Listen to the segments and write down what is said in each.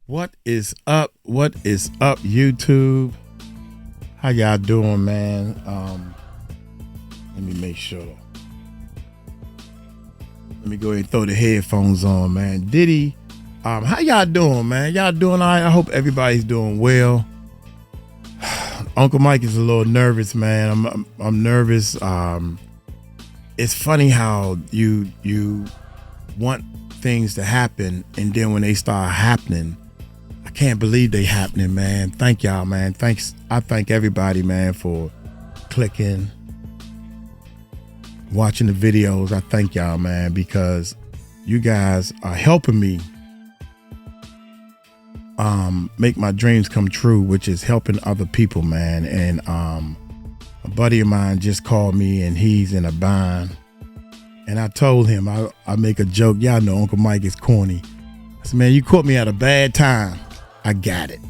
What is up? What is up, YouTube? How y'all doing, man? Let me make sure. Let me go ahead and throw the headphones on, man. Diddy, how y'all doing, man? Y'all doing all right? I hope everybody's doing well. Uncle Mike is a little nervous, man. I'm nervous. It's funny how you want things to happen, and then when they start happening, I can't believe they happening, man. Thank y'all, man. Thanks. I thank everybody, man, for clicking, watching the videos. I thank y'all, man, because you guys are helping me make my dreams come true, which is helping other people, man. And a buddy of mine just called me, and he's in a bind. And I told him, I make a joke. Y'all know Uncle Mike is corny. I said, man, you caught me at a bad time. I got it.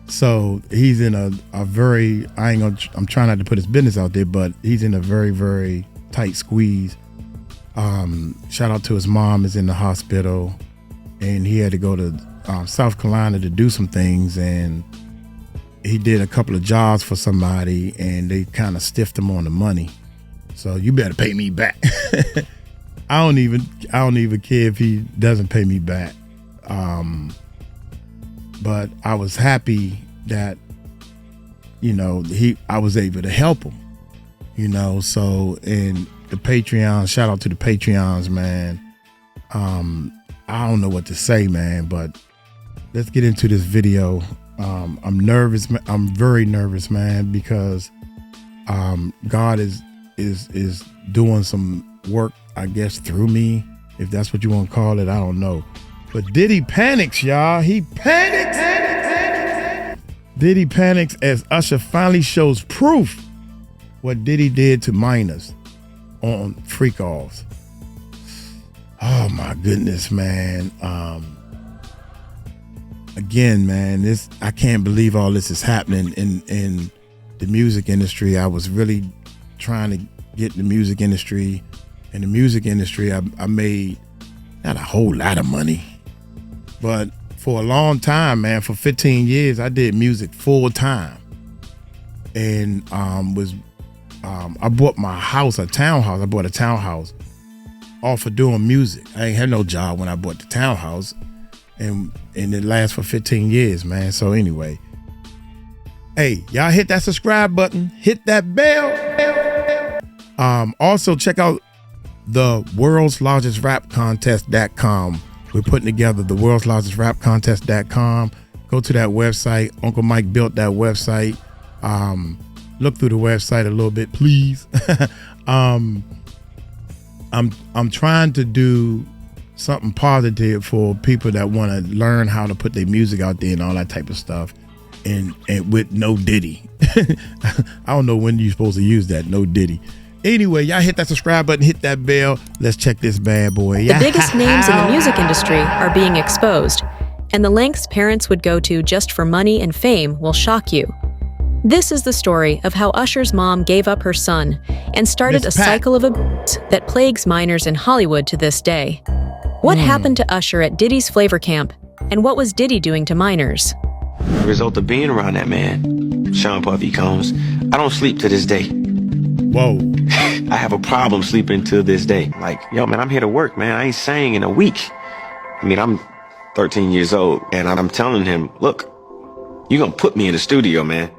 So he's in a very, I'm trying not to put his business out there, but he's in a very, very tight squeeze. Shout out to his mom is in the hospital, and he had to go to South Carolina to do some things, and he did a couple of jobs for somebody, and they kind of stiffed him on the money. So you better pay me back. I don't even care if he doesn't pay me back. But I was happy that, I was able to help him, so, and the Patreon, shout out to the Patreons, man. I don't know what to say, man, but let's get into this video. I'm nervous. I'm very nervous, man, because God is doing some work, I guess, through me, if that's what you want to call it. I don't know. But Diddy panics, y'all. He panics. Diddy panics as Usher finally shows proof what Diddy did to minors on Freakoff. Oh my goodness, man. Again, man, I can't believe all this is happening in the music industry. I was really trying to get in the music industry. In the music industry, I made not a whole lot of money, but for a long time, man, for 15 years, I did music full time, and I bought my house, a townhouse. I bought a townhouse off of doing music. I ain't had no job when I bought the townhouse, and it lasts for 15 years, man. So anyway, hey, y'all hit that subscribe button, hit that bell. Also check out the world's largest rap contest.com. We're putting together the world's largest rap contest.com. Go to that website. Uncle Mike built that website. Look through the website a little bit, please. I'm trying to do something positive for people that want to learn how to put their music out there and all that type of stuff, and with no Diddy. I don't know when you're supposed to use that, no Diddy. Anyway, y'all hit that subscribe button, hit that bell. Let's check this bad boy. The biggest names in the music industry are being exposed, and the lengths parents would go to just for money and fame will shock you. This is the story of how Usher's mom gave up her son and started a cycle of abuse that plagues minors in Hollywood to this day. What happened to Usher at Diddy's flavor camp, and what was Diddy doing to minors? The result of being around that man, 𝗟𝗜𝗡𝗞𝗦, I don't sleep to this day. Whoa. I have a problem sleeping to this day. Like, yo, man, I'm here to work, man. I ain't sang in a week. I mean, I'm 13 years old, and I'm telling him, look, you're gonna put me in the studio, man.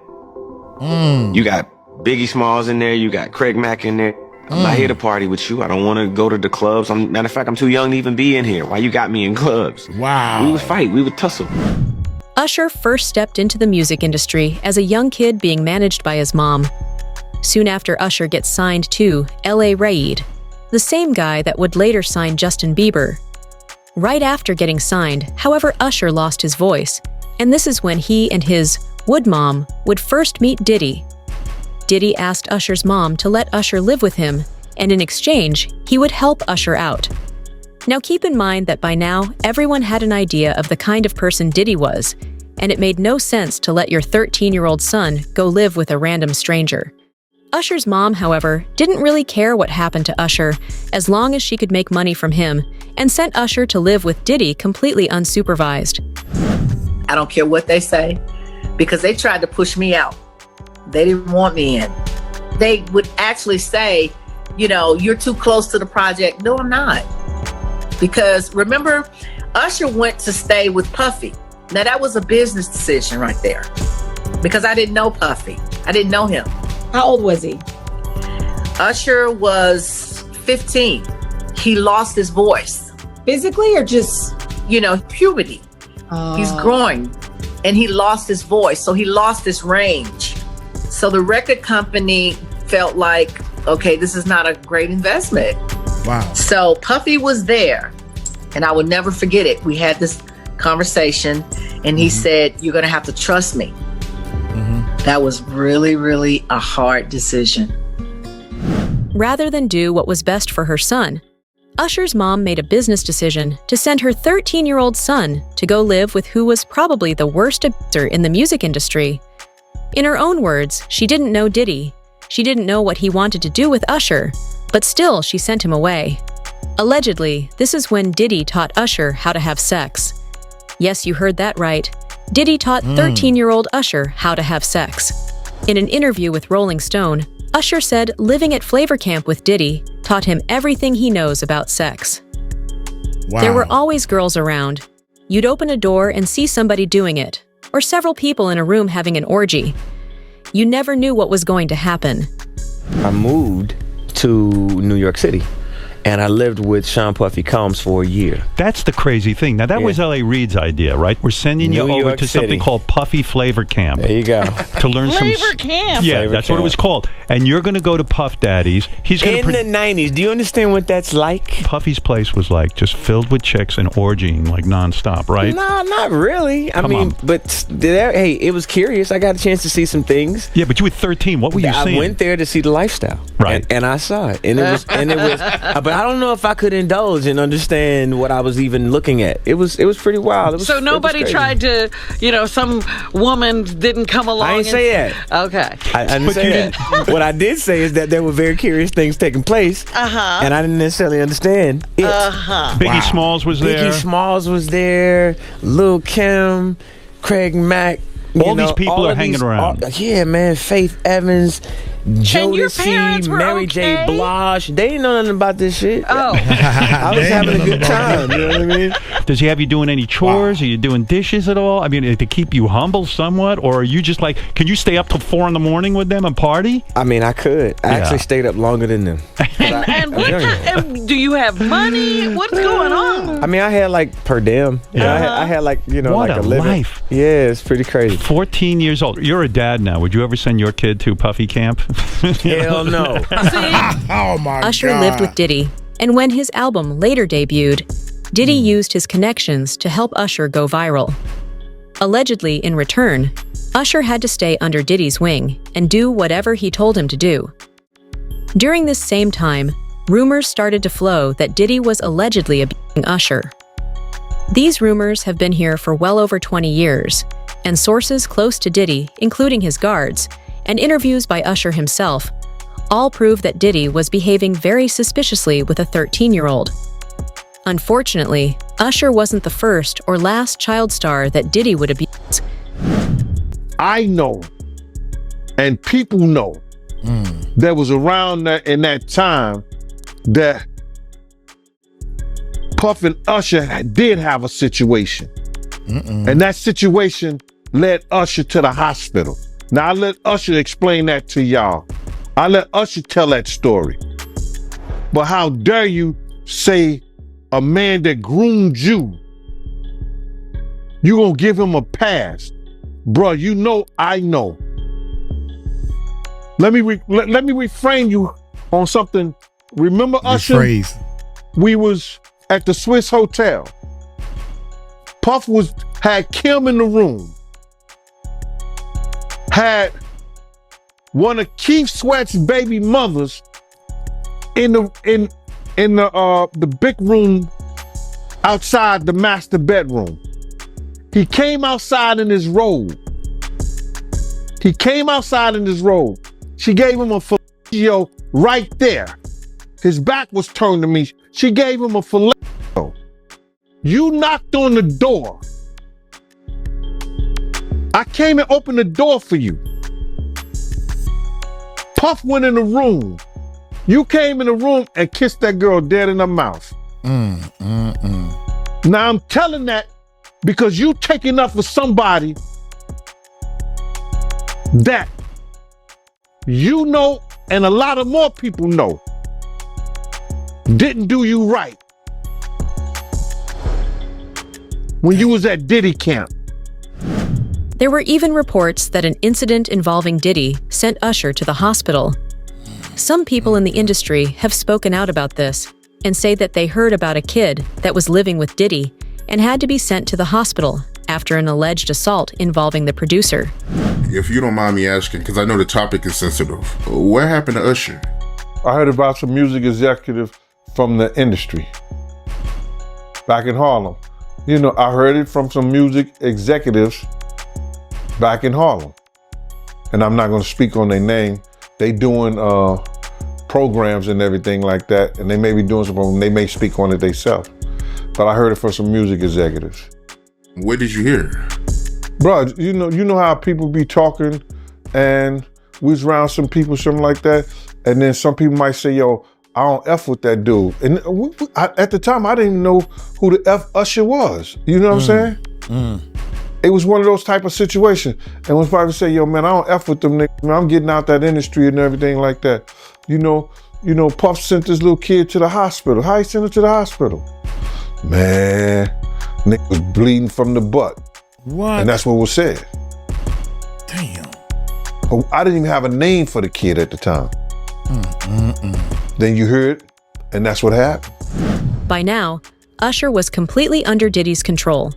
You got Biggie Smalls in there. You got Craig Mack in there. I'm not here to party with you. I don't want to go to the clubs. Matter of fact, I'm too young to even be in here. Why you got me in clubs? Wow. We would fight. We would tussle. Usher first stepped into the music industry as a young kid being managed by his mom. Soon after, Usher gets signed to 𝗟𝗡𝗡𝗞𝗦, the same guy that would later sign Justin Bieber. Right after getting signed, however, Usher lost his voice, and this is when he and his wood mom would first meet Diddy. Diddy asked Usher's mom to let Usher live with him, and in exchange, he would help Usher out. Now keep in mind that by now, everyone had an idea of the kind of person Diddy was, and it made no sense to let your 13-year-old son go live with a random stranger. Usher's mom, however, didn't really care what happened to Usher as long as she could make money from him, and sent Usher to live with Diddy completely unsupervised. I don't care what they say, because they tried to push me out. They didn't want me in. They would actually say, you know, you're too close to the project. No, I'm not. Because remember, Usher went to stay with Puffy. Now that was a business decision right there, because I didn't know Puffy. I didn't know him. How old was he? Usher was 15. He lost his voice. Physically or just? You know, puberty. He's growing and he lost his voice. So he lost his range. So the record company felt like, okay, this is not a great investment. Wow. So Puffy was there, and I will never forget it. We had this conversation, and he said, you're going to have to trust me. That was really, really a hard decision. Rather than do what was best for her son, Usher's mom made a business decision to send her 13-year-old son to go live with who was probably the worst abuser in the music industry. In her own words, she didn't know Diddy. She didn't know what he wanted to do with Usher, but still she sent him away. Allegedly, this is when Diddy taught Usher how to have sex. Yes, you heard that right. Diddy taught 13-year-old Usher how to have sex. In an interview with Rolling Stone, Usher said living at Flavor Camp with Diddy taught him everything he knows about sex. Wow. There were always girls around. You'd open a door and see somebody doing it, or several people in a room having an orgy. You never knew what was going to happen. I moved to New York City, and I lived with 𝗗𝗎𝗞𝗏𝗡 for a year. That's the crazy thing. Now, that was L.A. Reid's idea, right? We're sending you New over York to City. something called Puffy Flavor Camp. There you go. To learn Flavor Camp. Yeah, Flavor that's what it Camp. was called. And you're going to go to Puff Daddy's. He's going In the 90s, do you understand what that's like? Puffy's place was like just filled with chicks and orgying like nonstop, right? No, not really. I Come mean, on. but hey, it was curious. I got a chance to see some things. Yeah, but you were 13. What were you I seeing? went there to see the lifestyle, Right. And I saw it, and it was, but I don't know if I could indulge and understand what I was even looking at. It was pretty wild. It was, So nobody tried to, you know, some woman didn't come along. I didn't say that. Okay. I didn't But say you that. What I did say is that there were very curious things taking place, and I didn't necessarily understand it. Biggie Smalls was there. Biggie Smalls was there. Lil' Kim, Craig Mack. All these people are hanging around. Yeah, man. Faith Evans, your parents Jodeci, were Mary J. okay? Blige. They didn't know nothing about this shit. Oh. I was having a good time. You know what I mean? Does he have you doing any chores? Are you doing dishes at all? I mean, to keep you humble somewhat? Or are you just like, can you stay up till 4 a.m. with them and party? I mean, I could. I actually stayed up longer than them. And and do you have money? What's going on? I mean, I had like per diem. You know, I had like, you know, What like a a living. life. Yeah, it's pretty crazy. 14 years old. You're a dad now. Would you ever send your kid to Puffy Camp? Hell no. Oh my Usher God. lived with Diddy, and when his album later debuted, Diddy used his connections to help Usher go viral. Allegedly, in return, Usher had to stay under Diddy's wing and do whatever he told him to do. During this same time, rumors started to flow that Diddy was allegedly abusing Usher. These rumors have been here for well over 20 years, and sources close to Diddy, including his guards, and interviews by Usher himself, all prove that Diddy was behaving very suspiciously with a 13-year-old. Unfortunately, Usher wasn't the first or last child star that Diddy would abuse. I know, and people know, that was around in that time that Puff and Usher did have a situation. And that situation led Usher to the hospital. Now, I let Usher explain that to y'all. I let Usher tell that story. But how dare you say a man that groomed you, you gonna give him a pass? Bruh, you know I know. Let me reframe you on something. Remember Usher? Phrase. We was at the Swiss Hotel. Puff had Kim in the room. Had one of Keith Sweat's baby mothers in the big room outside the master bedroom. He came outside in his robe. She gave him a fellatio right there. His back was turned to me. She gave him a fellatio. You knocked on the door. I came and opened the door for you. Puff went in the room. You came in the room and kissed that girl dead in her mouth. Now I'm telling that because you taking up for somebody that you know and a lot of more people know didn't do you right when you was at Diddy camp. There were even reports that an incident involving Diddy sent Usher to the hospital. Some people in the industry have spoken out about this and say that they heard about a kid that was living with Diddy and had to be sent to the hospital after an alleged assault involving the producer. If you don't mind me asking, because I know the topic is sensitive, what happened to Usher? I heard about some music executive from the industry back in Harlem. You know, I heard it from some music executives back in Harlem. And I'm not going to speak on their name. They doing programs and everything like that, and they may be doing something, they may speak on it themselves. But I heard it from some music executives. What did you hear? Bro, you know how people be talking and we was around some people, something like that, and then some people might say, yo, I don't F with that dude. And at the time, I didn't even know who the F Usher was. You know what I'm saying? It was one of those type of situations. And when probably say, yo, man, I don't F with them niggas. Man, I'm getting out that industry and everything like that. You know, Puff sent this little kid to the hospital. How he sent her to the hospital? Man, nigga was bleeding from the butt. What? And that's what was said. Damn. I didn't even have a name for the kid at the time. Then you heard, and that's what happened. By now, Usher was completely under Diddy's control.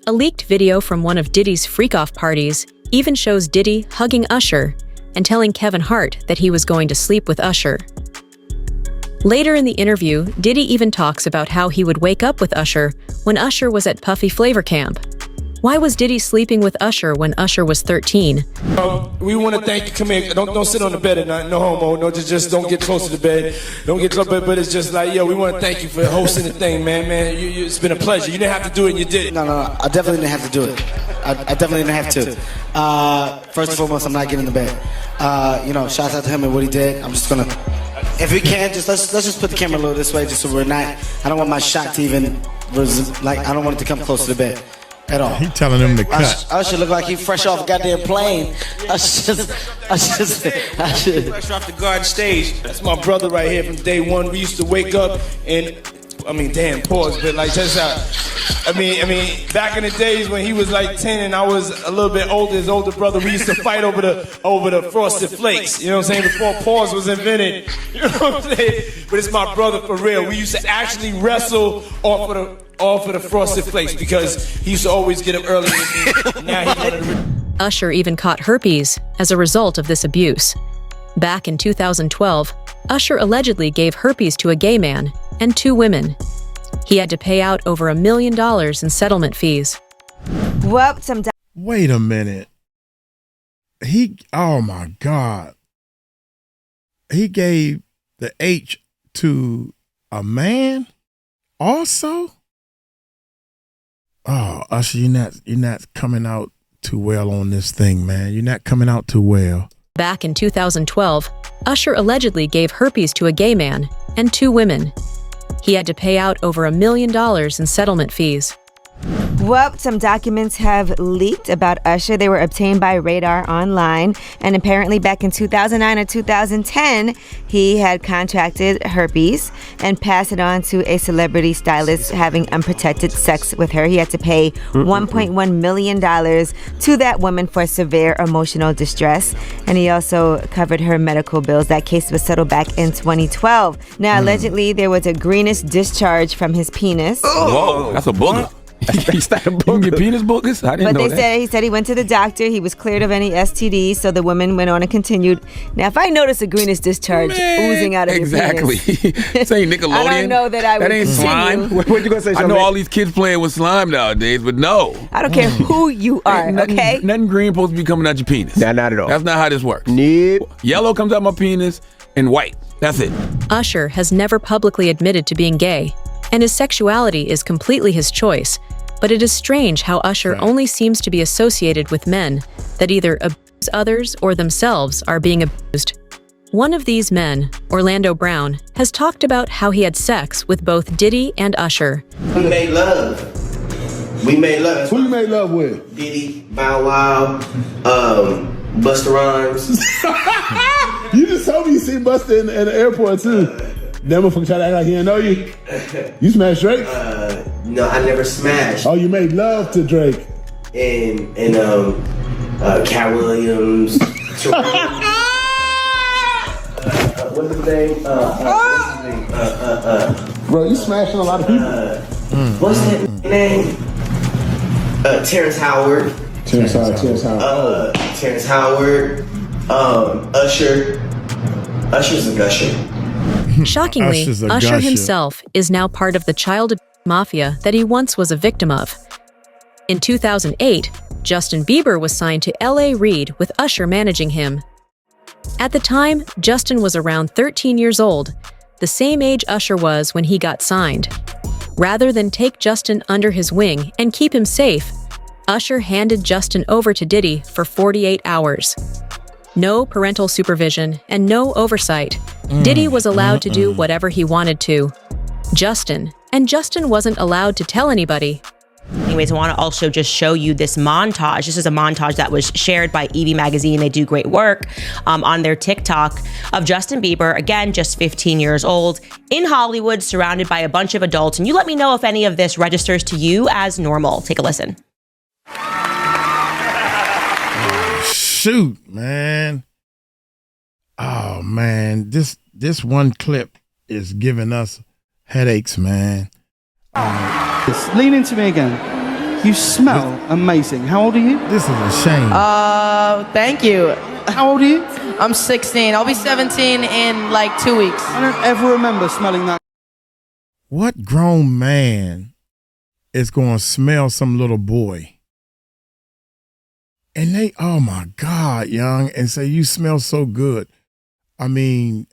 A leaked video from one of Diddy's Freakoff parties even shows Diddy hugging Usher and telling Kevin Hart that he was going to sleep with Usher. Later in the interview, Diddy even talks about how he would wake up with Usher when Usher was at Puffy Flavor Camp. Why was Diddy sleeping with Usher when Usher was 13? We want to thank you. Come here. Don't sit on the bed at night. No homo. No, just don't get close to the bed. Don't get close. But it's just like, yo, we want to thank you for hosting the thing, man. It's been a pleasure. You didn't have to do it, and you did it. No. I definitely didn't have to do it. I definitely didn't have to. First and foremost, I'm not getting in the bed. Shout out to him and what he did. I'm just gonna, if we can, just let's just put the camera a little this way, just so we're not. I don't want my shot to even I don't want it to come close to the bed. At all. He telling him to cut. Usher look like he fresh off a goddamn plane. Usher Fresh off the garden stage. That's my brother right here from day one. We used to wake up and, pause, but like just back in the days when he was like 10 and I was a little bit older, his older brother, we used to fight over the Frosted Flakes. You know what I'm saying? Before pause was invented. You know what I'm saying? But it's my brother for real. We used to actually wrestle off of the Frosted Flakes because he used to always get up early with me. Now he wanted to... Usher even caught herpes as a result of this abuse. Back in 2012, Usher allegedly gave herpes to a gay man and 2 women. He had to pay out over $1 million in settlement fees. Wait a minute. Oh my God. He gave the H to a man also? Oh, Usher, you're not coming out too well on this thing, man. You're not coming out too well. Back in 2012, Usher allegedly gave herpes to a gay man and 2 women. He had to pay out over $1 million in settlement fees. Well, some documents have leaked about Usher. They were obtained by Radar Online, and apparently back in 2009 or 2010, he had contracted herpes and passed it on to a celebrity stylist having unprotected sex with her. He had to pay $1.1 million to that woman for severe emotional distress, and he also covered her medical bills. That case was settled back in 2012. Now, allegedly, there was a greenish discharge from his penis. Whoa, that's a booger. He started booking your penis boogers? I didn't know that. He said he went to the doctor. He was cleared of any STDs, so the woman went on and continued. Now, if I notice a greenish discharge oozing out of your penis. This ain't Nickelodeon. I don't know that I would That ain't slime. continue. What you gonna say, I know all these kids playing with slime nowadays, but no. I don't care who you are, okay? Nothing green supposed to be coming out your penis. Nah, not at all. That's not how this works. Nope. Yellow comes out my penis and white. That's it. Usher has never publicly admitted to being gay, and his sexuality is completely his choice. but it is strange how Usher only seems to be associated with men that either abuse others or themselves are being abused. One of these men, Orlando Brown, has talked about how he had sex with both Diddy and Usher. We made love. We made love. Who you made love with? Diddy, Bow Wow, Busta Rhymes. You just told me you seen Busta in the airport too. That motherfucker try to act like he didn't know you. You smashed Drake? No, I never smashed. Oh, you made love to Drake. And Cat Williams. What's his name? Bro, you smashing a lot of people. What's that name? Terrence Howard. Terrence Howard. Terrence Howard. Usher. Usher's a gusher. Shockingly, Usher's a Usher gusher. himself is now part of the child mafia that he once was a victim of. In 2008, Justin Bieber was signed to L.A. Reid with Usher managing him. At the time, Justin was around 13 years old, the same age Usher was when he got signed. Rather than take Justin under his wing and keep him safe, Usher handed Justin over to Diddy for 48 hours. No parental supervision and no oversight. Diddy was allowed to do whatever he wanted to. Justin wasn't allowed to tell anybody. Anyways, I want to also just show you this montage. This is a montage that was shared by Evie Magazine. They do great work on their TikTok of Justin Bieber, again, just 15 years old, in Hollywood, surrounded by a bunch of adults. And you let me know if any of this registers to you as normal. Take a listen. Shoot, man. Oh, man. This one clip is giving us headaches, man. Lean into me again. You smell amazing. How old are you? This is a shame. Thank you. How old are you? I'm 16. I'll be 17 in like 2 weeks. I don't ever remember smelling that. What grown man is going to smell some little boy? And they, oh my God, young, and say, you smell so good. I mean,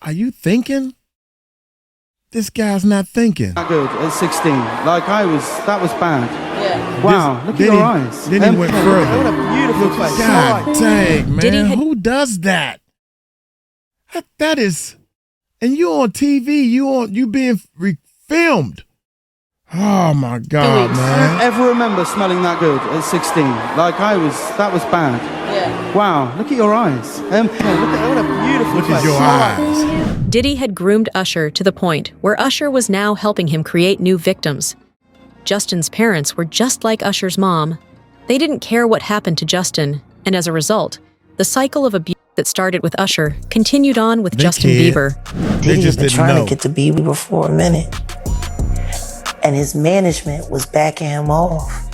are you thinking? This guy's not thinking. Not good at 16. Like that was bad. Yeah. Wow, look at your eyes. Then he went further. What a beautiful place. God dang, man. Diddy Who does that? That is, and you on TV, you being filmed. Oh my God, man. I don't ever remember smelling that good at 16. Like that was bad. Yeah. Wow, look at your eyes. Look at what a beautiful Look place. at your eyes. Diddy had groomed Usher to the point where Usher was now helping him create new victims. Justin's parents were just like Usher's mom. They didn't care what happened to Justin, and as a result, the cycle of abuse that started with Usher continued on with Justin Bieber. Diddy had been trying to get to Bieber for a minute. And his management was backing him off.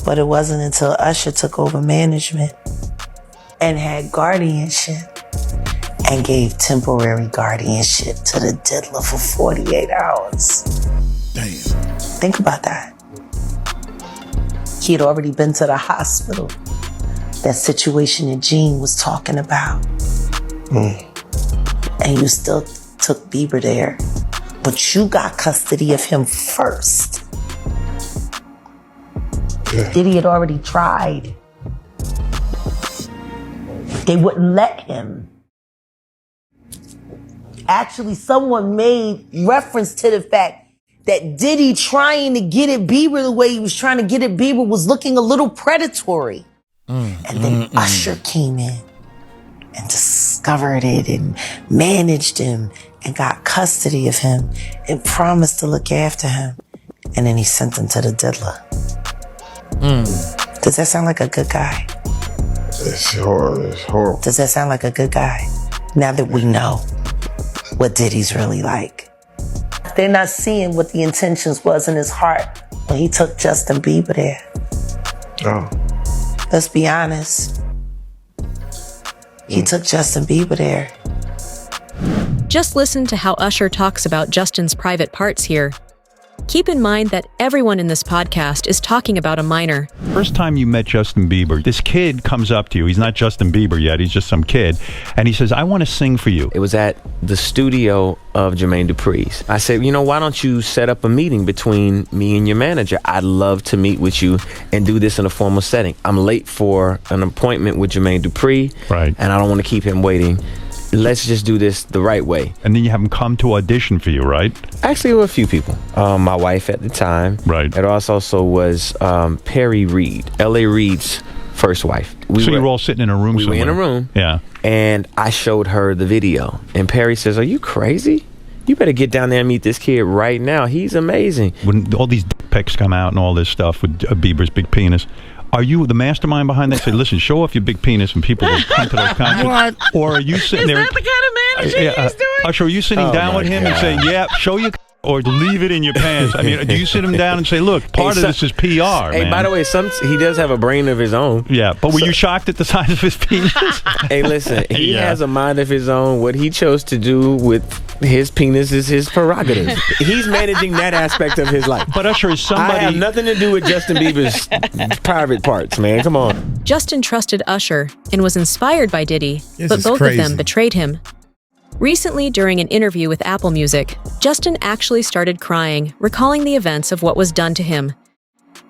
But it wasn't until Usher took over management and had guardianship and gave temporary guardianship to the diddler for 48 hours. Damn. Think about that. He had already been to the hospital. That situation that Gene was talking about. And you still took Bieber there. But you got custody of him first. Diddy had already tried. They wouldn't let him. Actually, someone made reference to the fact that Diddy trying to get at Bieber the way he was trying to get at Bieber was looking a little predatory. And then Usher came in and discovered it and managed him and got custody of him and promised to look after him. And then he sent him to the diddler. Does that sound like a good guy? It's horrible. Does that sound like a good guy? Now that we know what Diddy's really like. They're not seeing what the intentions was in his heart when he took Justin Bieber there. Oh. Let's be honest. He took Justin Bieber there. Just listen to how Usher talks about Justin's private parts here. Keep in mind that everyone in this podcast is talking about a minor. First time you met Justin Bieber, this kid comes up to you. He's not Justin Bieber yet. He's just some kid. And he says, I want to sing for you. It was at the studio of 𝗟𝗡𝗡𝗞𝗦. I said, why don't you set up a meeting between me and your manager? I'd love to meet with you and do this in a formal setting. I'm late for an appointment with 𝗟𝗡𝗞𝗏. Right. And I don't want to keep him waiting. Let's just do this the right way. And then you have him come to audition for you, right? Actually, there were a few people. My wife at the time. Right. It also was Perry Reed, L.A. Reid's first wife. You were all sitting in a room somewhere. We were in a room. Yeah. And I showed her the video. And Perry says, are you crazy? You better get down there and meet this kid right now. He's amazing. When all these dick pics come out and all this stuff with Bieber's big penis, are you the mastermind behind that? Say, listen, show off your big penis and people will come to those concerts. What? Or are you sitting there? Is that the kind of manager he's doing? Usher, are you sitting down with him and saying, yeah, show your or leave it in your pants? I mean, do you sit him down and say, look, part of this is PR, Hey, man. by the way, he does have a brain of his own. Yeah, but were you shocked at the size of his penis? Hey, listen, he has a mind of his own. What he chose to do with his penis is his prerogative. He's managing that aspect of his life. But Usher is somebody... I have nothing to do with Justin Bieber's private parts, man. Come on. Justin trusted Usher and was inspired by Diddy, but both of them betrayed him. Recently, during an interview with Apple Music, Justin actually started crying, recalling the events of what was done to him.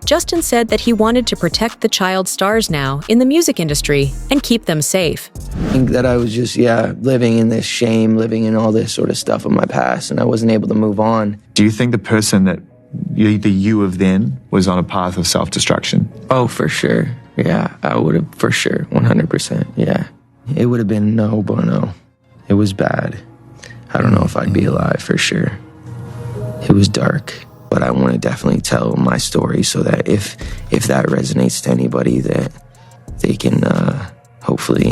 Justin said that he wanted to protect the child stars now in the music industry and keep them safe. I think that I was just, living in this shame, living in all this sort of stuff of my past, and I wasn't able to move on. Do you think the person that the you of then was on a path of self-destruction? Oh, for sure. Yeah, I would have, for sure, 100%, yeah. It would have been no bueno. It was bad. I don't know if I'd be alive, for sure. It was dark, but I want to definitely tell my story so that if that resonates to anybody, that they can hopefully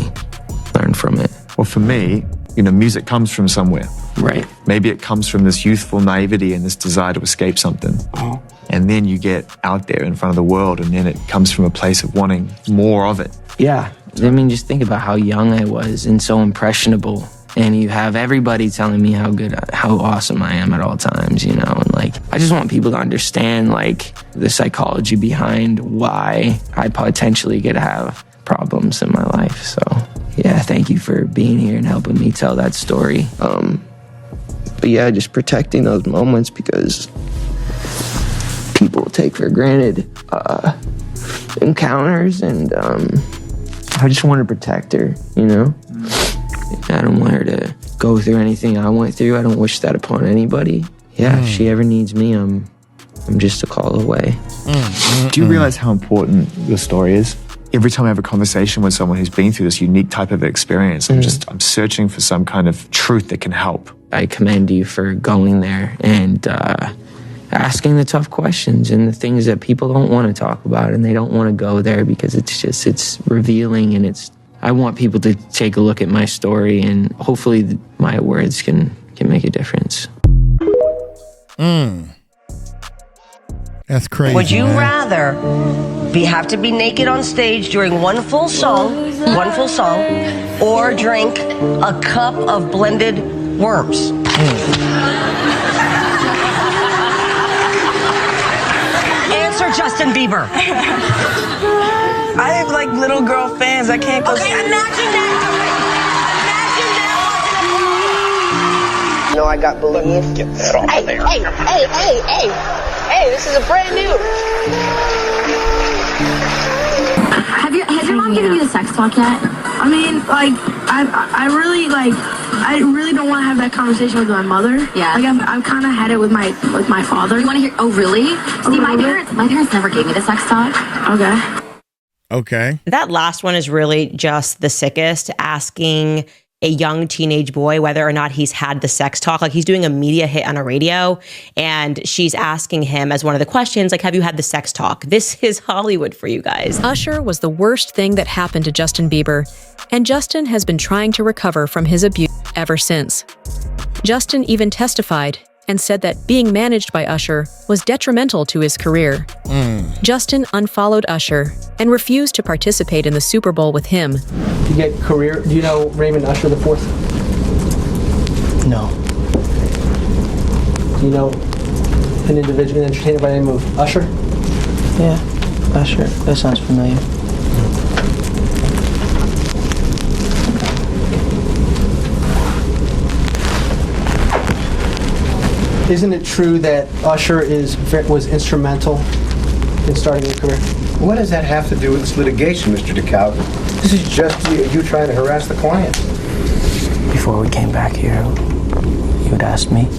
learn from it. Well, for me, music comes from somewhere. Right. Maybe it comes from this youthful naivety and this desire to escape something. Oh. And then you get out there in front of the world, and then it comes from a place of wanting more of it. Yeah. I mean, just think about how young I was and so impressionable. And you have everybody telling me how awesome I am at all times, and I just want people to understand, the psychology behind why I potentially could have problems in my life. So, yeah, thank you for being here and helping me tell that story. But yeah, just protecting those moments because people take for granted encounters, and I just want to protect her, I don't want her to go through anything I went through. I don't wish that upon anybody. Yeah, if she ever needs me, I'm just a call away. Do you realize how important your story is? Every time I have a conversation with someone who's been through this unique type of experience, I'm searching for some kind of truth that can help. I commend you for going there and asking the tough questions and the things that people don't want to talk about, and they don't want to go there because it's revealing, and I want people to take a look at my story, and hopefully my words can make a difference. That's crazy. Would you rather have to be naked on stage during one full song, or drink a cup of blended worms? Answer, Justin Bieber. I have little girl fans. I can't go. Okay, imagine that. I got balloons. Get that off there. Hey, this is a brand new. Has your mom given you the sex talk yet? I mean, I really don't want to have that conversation with my mother. Yeah. I've kind of had it with my father. You want to hear? Oh, really? See, my parents never gave me the sex talk. Okay. That last one is really just the sickest, asking a young teenage boy whether or not he's had the sex talk. He's doing a media hit on a radio, and she's asking him as one of the questions, have you had the sex talk? This is Hollywood for you guys. Usher was the worst thing that happened to Justin Bieber, and Justin has been trying to recover from his abuse ever since. Justin even testified and said that being managed by Usher was detrimental to his career. Justin unfollowed Usher and refused to participate in the Super Bowl with him. You get career. Do you know Raymond Usher the Fourth? No. Do you know an individual, an entertainer by the name of Usher? Yeah, Usher. That sounds familiar. Isn't it true that Usher was instrumental in starting your career? What does that have to do with this litigation, Mr. 𝗗𝗢𝗡𝗞𝗦? This is just you trying to harass the client. Before we came back here, you would ask me.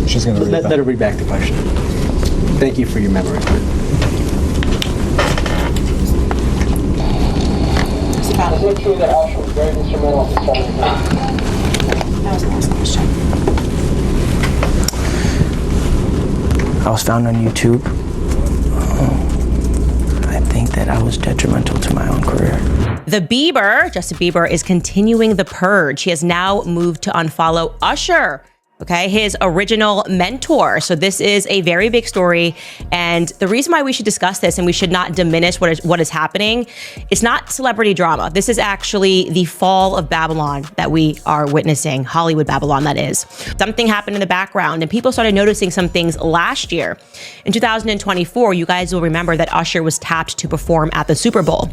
She's going to let her read back the question. Thank you for your memory. Is it true that Usher was very instrumental in starting your career? That was the last question. I was found on YouTube. I think that I was detrimental to my own career. Justin Bieber, is continuing the purge. He has now moved to unfollow Usher, okay, his original mentor. So this is a very big story. And the reason why we should discuss this and we should not diminish what is happening, it's not celebrity drama. This is actually the fall of Babylon that we are witnessing, Hollywood Babylon, that is. Something happened in the background and people started noticing some things last year. In 2024, you guys will remember that Usher was tapped to perform at the Super Bowl.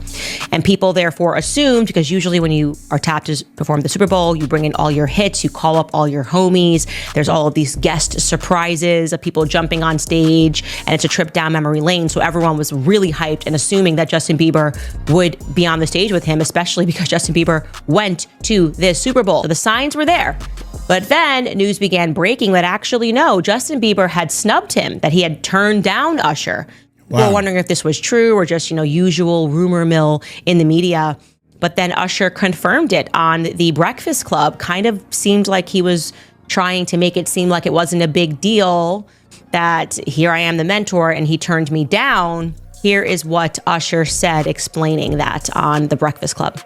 And people therefore assumed, because usually when you are tapped to perform the Super Bowl, you bring in all your hits, you call up all your homies, there's all of these guest surprises of people jumping on stage, and it's a trip down memory lane. So everyone was really hyped and assuming that Justin Bieber would be on the stage with him, especially because Justin Bieber went to this Super Bowl. So the signs were there. But then news began breaking that actually, no, Justin Bieber had snubbed him, that he had turned down Usher. Wow. People were wondering if this was true or just, usual rumor mill in the media. But then Usher confirmed it on The Breakfast Club. Kind of seemed like he was trying to make it seem like it wasn't a big deal, that here I am the mentor and he turned me down. Here is what Usher said explaining that on The Breakfast Club.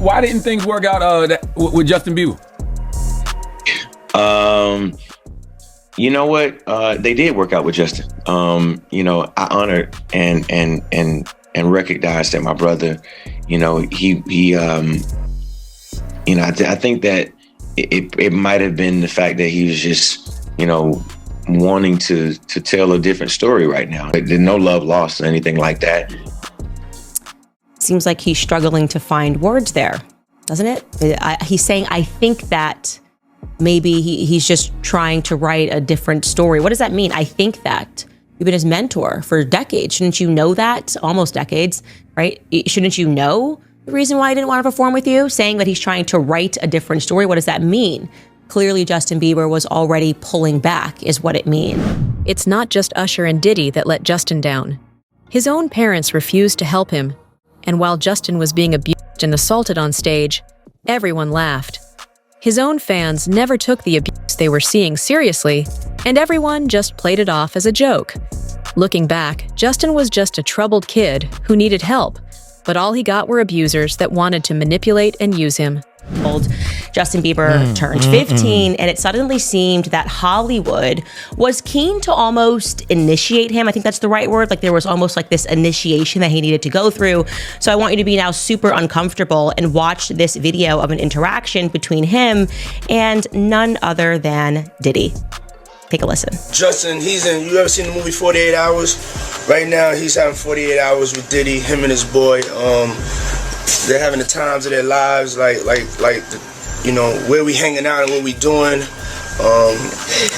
Why didn't things work out with Justin Bieber? You know what? They did work out with Justin. I honored and recognized that my brother, I think that it might have been the fact that he was just, wanting to tell a different story right now. There's no love lost or anything like that. Seems like he's struggling to find words there, doesn't it? He's saying, I think that maybe he's just trying to write a different story. What does that mean? I think that. You've been his mentor for decades. Shouldn't you know that? Almost decades, right? Shouldn't you know the reason why he didn't want to perform with you? Saying that he's trying to write a different story. What does that mean? Clearly, Justin Bieber was already pulling back, is what it means. It's not just Usher and Diddy that let Justin down. His own parents refused to help him. And while Justin was being abused and assaulted on stage, everyone laughed. His own fans never took the abuse they were seeing seriously, and everyone just played it off as a joke. Looking back, Justin was just a troubled kid who needed help, but all he got were abusers that wanted to manipulate and use him. Justin Bieber turned 15, and it suddenly seemed that Hollywood was keen to almost initiate him. I think that's the right word. Like there was almost like this initiation that he needed to go through. So I want you to be now super uncomfortable and watch this video of an interaction between him and none other than Diddy. Take a listen. Justin, you ever seen the movie 48 Hours? Right now, he's having 48 hours with Diddy, him and his boy. They're having the times of their lives, like where we hanging out and what we doing.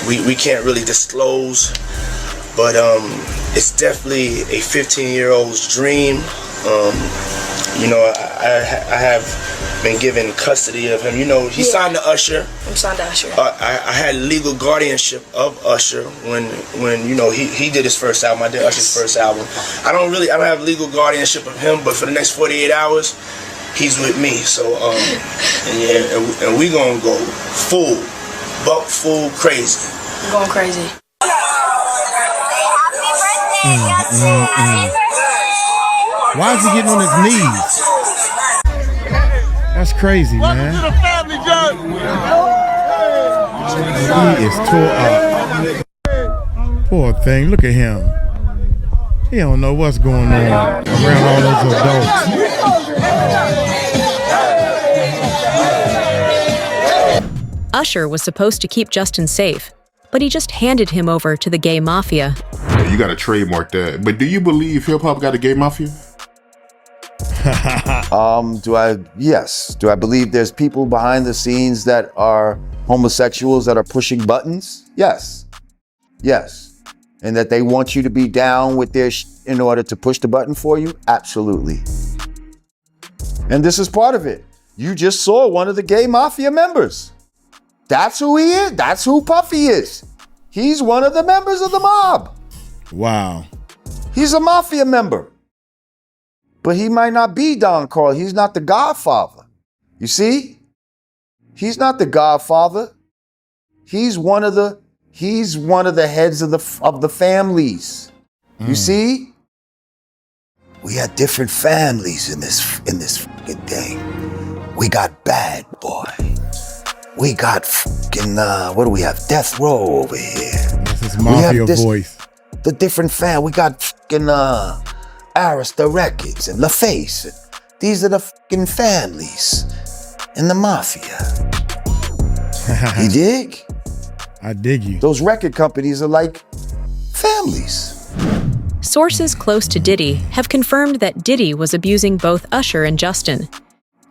We can't really disclose, but it's definitely a 15-year-old's dream. I have been given custody of him. He signed to Usher. I'm signed to Usher. I had legal guardianship of Usher when he did his first album. I did Usher's first album. I don't have legal guardianship of him, but for the next 48 hours, he's with me. So and we gonna go full crazy. I'm going crazy. Why is he getting on his knees? That's crazy, man. Welcome to the family, John. He is tore up. Poor thing, look at him. He don't know what's going on around all those adults. Usher was supposed to keep Justin safe, but he just handed him over to the gay mafia. Yeah, you got to trademark that. But do you believe hip-hop got a gay mafia? Yes. Do I believe there's people behind the scenes that are homosexuals that are pushing buttons? Yes. Yes. And that they want you to be down with their in order to push the button for you? Absolutely. And this is part of it. You just saw one of the gay mafia members. That's who he is. That's who Puffy is. He's one of the members of the mob. Wow. He's a mafia member. But he might not be Don Carl. He's not the Godfather. You see? He's not the Godfather. He's one of the heads of the families. You see? We had different families in this fucking thing. We got Bad Boy. We got fucking what do we have? Death Row over here. That's his mafia voice. The different we got fucking Arista Records and LaFace. These are the fucking families in the mafia. You dig? I dig you. Those record companies are like families. Sources close to Diddy have confirmed that Diddy was abusing both Usher and Justin.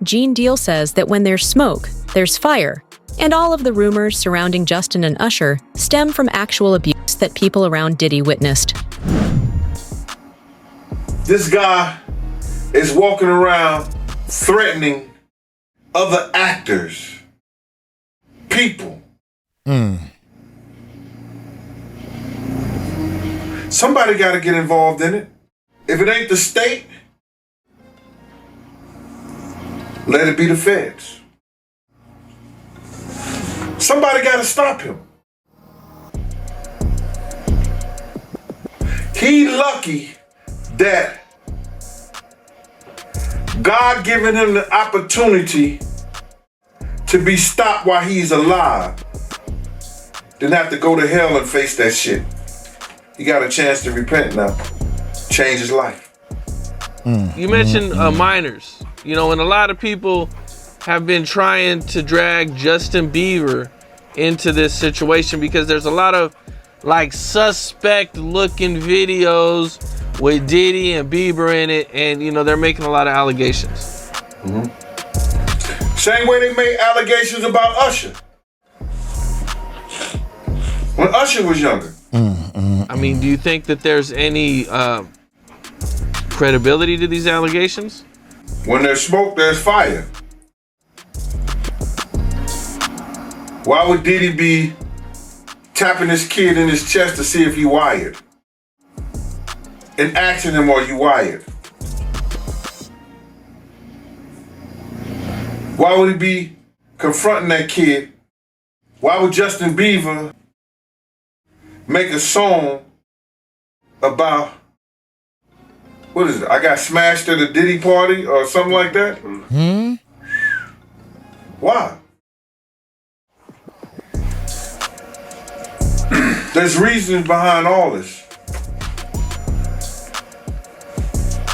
Gene Deal says that when there's smoke, there's fire, and all of the rumors surrounding Justin and Usher stem from actual abuse that people around Diddy witnessed. This guy is walking around threatening other actors, people. Somebody got to get involved in it. If it ain't the state, let it be the feds. Somebody got to stop him. He lucky that God given him the opportunity to be stopped while he's alive. Didn't have to go to hell and face that shit. He got a chance to repent now. Change his life. You mentioned minors. You know, and a lot of people have been trying to drag Justin Bieber into this situation because there's a lot of like suspect looking videos with Diddy and Bieber in it, and you know they're making a lot of allegations. Same way they made allegations about Usher when Usher was younger. I mean, do you think that there's any credibility to these allegations? When there's smoke, there's fire. Why would Diddy be tapping his kid in his chest to see if he wired? And asking him, are you wired? Why would he be confronting that kid? Why would Justin Bieber make a song about, what is it? I got smashed at a Diddy party or something like that? Why? There's reasons behind all this.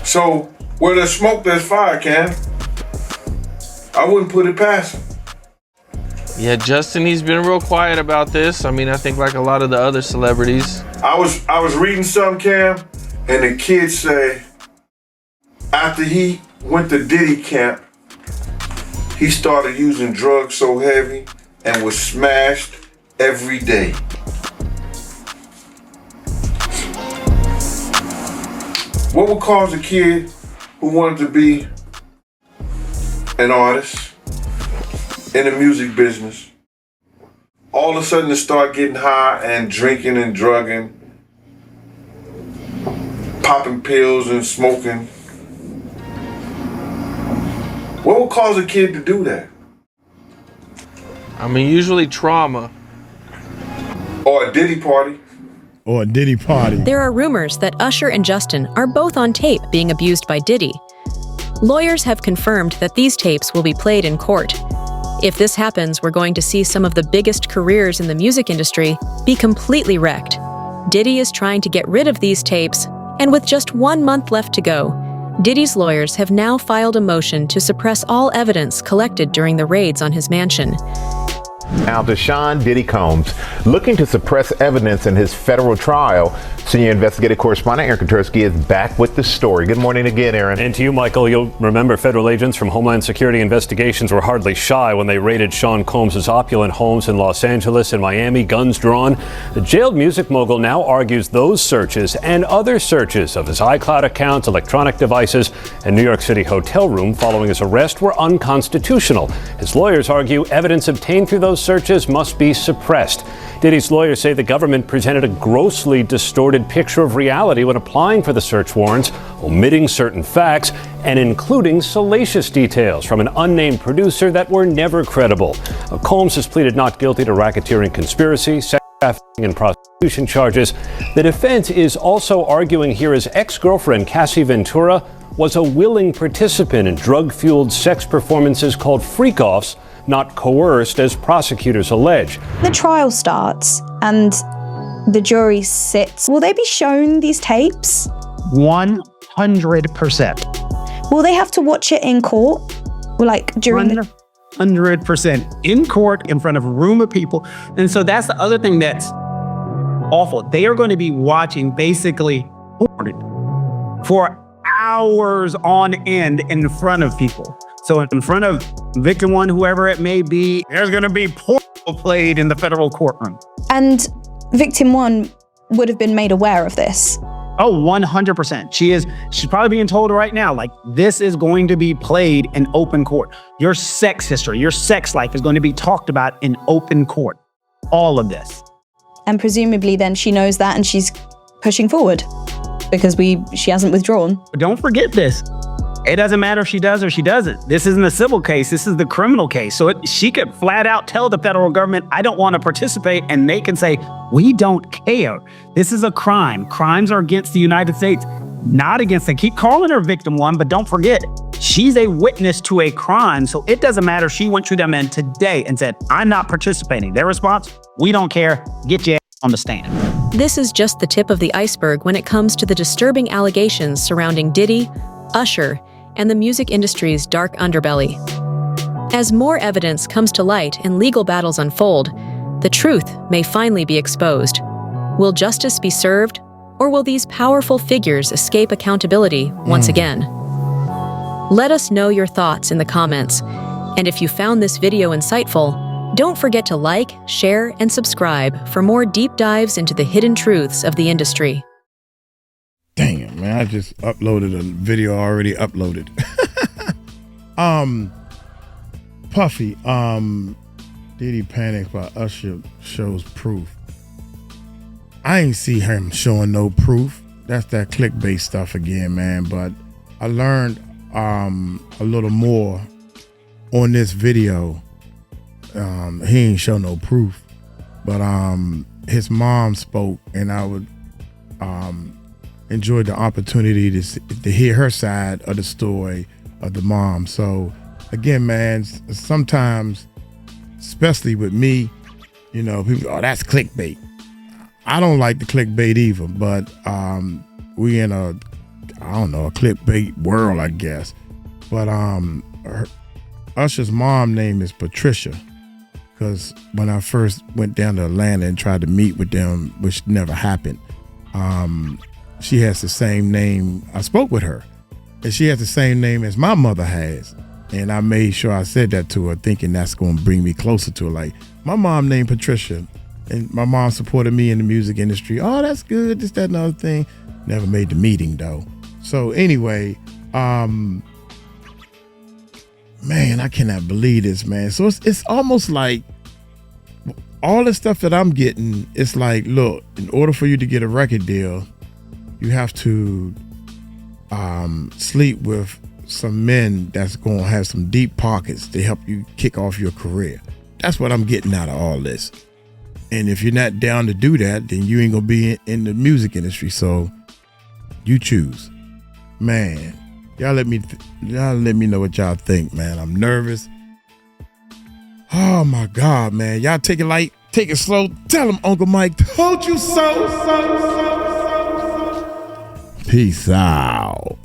So, where there's smoke, there's fire, Cam. I wouldn't put it past him. Yeah, Justin, he's been real quiet about this. I mean, I think like a lot of the other celebrities. I was reading something, Cam, and the kids say after he went to Diddy camp, he started using drugs so heavy and was smashed every day. What would cause a kid who wanted to be an artist in the music business all of a sudden to start getting high and drinking and drugging, popping pills and smoking? What would cause a kid to do that? I mean, usually trauma. Or a Diddy party. Or a Diddy party. There are rumors that Usher and Justin are both on tape being abused by Diddy. Lawyers have confirmed that these tapes will be played in court. If this happens, we're going to see some of the biggest careers in the music industry be completely wrecked. Diddy is trying to get rid of these tapes, and with just 1 month left to go, Diddy's lawyers have now filed a motion to suppress all evidence collected during the raids on his mansion. Now, 𝗗𝗢𝗡𝗞𝗦 looking to suppress evidence in his federal trial. Senior investigative correspondent Aaron Katersky is back with the story. Good morning again, Aaron. And to you, Michael. You'll remember federal agents from Homeland Security investigations were hardly shy when they raided Sean Combs' opulent homes in Los Angeles and Miami, guns drawn. The jailed music mogul now argues those searches and other searches of his iCloud accounts, electronic devices, and New York City hotel room following his arrest were unconstitutional. His lawyers argue evidence obtained through those searches must be suppressed. Diddy's lawyers say the government presented a grossly distorted picture of reality when applying for the search warrants, omitting certain facts and including salacious details from an unnamed producer that were never credible. Combs has pleaded not guilty to racketeering, conspiracy, sex trafficking, and prostitution charges. The defense is also arguing here his ex-girlfriend, Cassie Ventura, was a willing participant in drug-fueled sex performances called Freakoffs, not coerced as prosecutors allege. The trial starts and the jury sits. Will they be shown these tapes? 100%. Will they have to watch it in court? Like during 100% in court in front of a room of people. And so that's the other thing that's awful. They are going to be watching basically porn for hours on end in front of people. So in front of victim one, whoever it may be, there's going to be porn played in the federal courtroom. And victim one would have been made aware of this. Oh, 100%. She's probably being told right now, like, this is going to be played in open court. Your sex history, your sex life is going to be talked about in open court. All of this. And presumably then she knows that and she's pushing forward because she hasn't withdrawn. But don't forget this. It doesn't matter if she does or she doesn't. This isn't a civil case. This is the criminal case. So she could flat out tell the federal government, I don't want to participate. And they can say, we don't care. This is a crime. Crimes are against the United States, not against them. Keep calling her victim one, but don't forget, she's a witness to a crime. So it doesn't matter if she went to them in today and said, I'm not participating. Their response, we don't care. Get your ass on the stand. This is just the tip of the iceberg when it comes to the disturbing allegations surrounding Diddy, Usher, and the music industry's dark underbelly. As more evidence comes to light and legal battles unfold, the truth may finally be exposed. Will justice be served, or will these powerful figures escape accountability once again? Let us know your thoughts in the comments. And if you found this video insightful, don't forget to like, share, and subscribe for more deep dives into the hidden truths of the industry. Dang it, man. I just uploaded a video already uploaded. Puffy, Diddy panics while Usher shows proof. I ain't see him showing no proof. That's that clickbait stuff again, man. But I learned a little more on this video. He ain't show no proof. But his mom spoke, and I would enjoyed the opportunity to hear her side of the story of the mom. So again, man, sometimes, especially with me, you know, people, oh, that's clickbait. I don't like the clickbait either, but we in a clickbait world, I guess. But Usher's mom name is Patricia, because when I first went down to Atlanta and tried to meet with them, which never happened, she has the same name. I spoke with her, and she has the same name as my mother has. And I made sure I said that to her, thinking that's going to bring me closer to her. Like, my mom named Patricia, and my mom supported me in the music industry. Oh, that's good, this, that, and other thing. Never made the meeting, though. So anyway, man, I cannot believe this, man. So it's almost like all the stuff that I'm getting, it's like, look, in order for you to get a record deal, you have to sleep with some men that's going to have some deep pockets to help you kick off your career. That's what I'm getting out of all this. And if you're not down to do that, then you ain't going to be in the music industry. So you choose. Man, y'all let me know what y'all think, man. I'm nervous. Oh my God, man. Y'all take it light, take it slow. Tell him Uncle Mike told you so. Peace out.